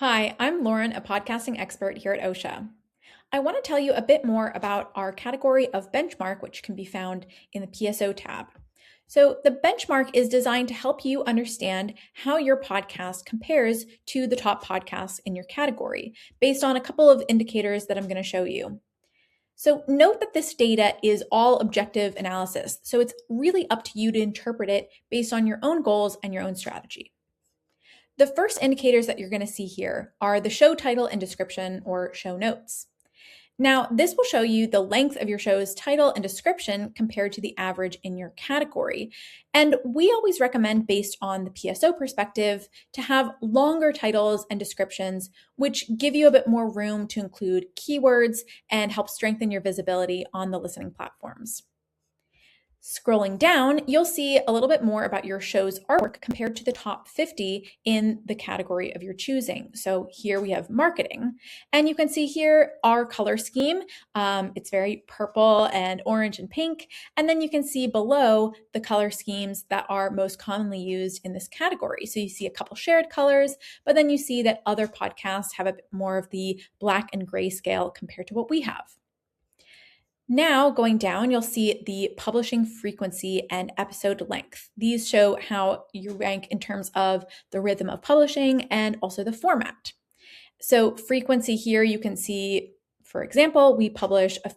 Hi, I'm Lauren, a podcasting expert here at Ausha. I want to tell you a bit more about our category of benchmark, which can be found in the PSO tab. So, the benchmark is designed to help you understand how your podcast compares to the top podcasts in your category, based on a couple of indicators that I'm going to show you. So, note that this data is all objective analysis, so it's really up to you to interpret it based on your own goals and your own strategy. The first indicators that you're going to see here are the show title and description, or show notes. Now, this will show you the length of your show's title and description compared to the average in your category. And we always recommend, based on the PSO perspective, to have longer titles and descriptions, which give you a bit more room to include keywords and help strengthen your visibility on the listening platforms. Scrolling down, you'll see a little bit more about your show's artwork compared to the top 50 in the category of your choosing. So here we have marketing, and you can see here our color scheme. It's very purple and orange and pink. And then you can see below the color schemes that are most commonly used in this category. So you see a couple shared colors, but then you see that other podcasts have a bit more of the black and gray scale compared to what we have. Now, going down, you'll see the publishing frequency and episode length. These show how you rank in terms of the rhythm of publishing and also the format. So, frequency here, you can see, for example, we publish a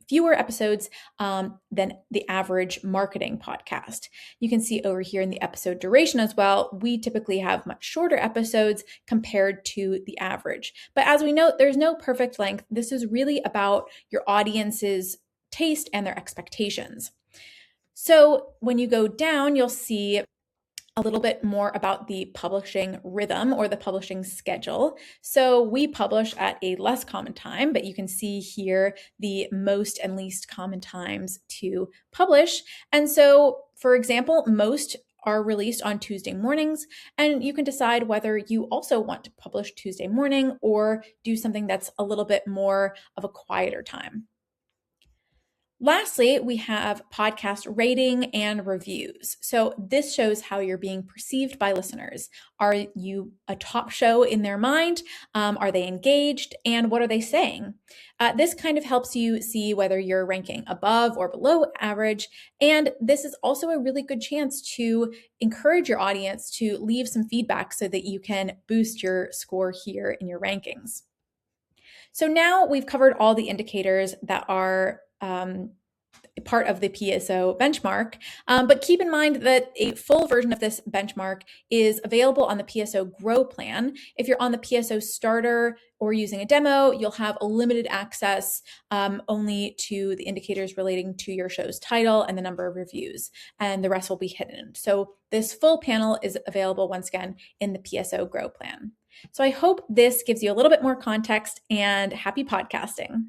fewer episodes than the average marketing podcast. You can see over here in the episode duration as well, we typically have much shorter episodes compared to the average. But as we note, there's no perfect length. This is really about your audience's taste and their expectations. So when you go down, you'll see a little bit more about the publishing rhythm or the publishing schedule. So we publish at a less common time, but you can see here the most and least common times to publish. And so, for example, most are released on Tuesday mornings, and you can decide whether you also want to publish Tuesday morning or do something that's a little bit more of a quieter time. Lastly, we have podcast rating and reviews. So this shows how you're being perceived by listeners. Are you a top show in their mind? Are they engaged? And what are they saying? This kind of helps you see whether you're ranking above or below average. And this is also a really good chance to encourage your audience to leave some feedback so that you can boost your score here in your rankings. So now we've covered all the indicators that are part of the PSO benchmark, but keep in mind that a full version of this benchmark is available on the PSO Grow plan. If you're on the PSO Starter or using a demo, you'll have a limited access only to the indicators relating to your show's title and the number of reviews, and the rest will be hidden. So this full panel is available once again in the PSO Grow plan. So I hope this gives you a little bit more context, and happy podcasting.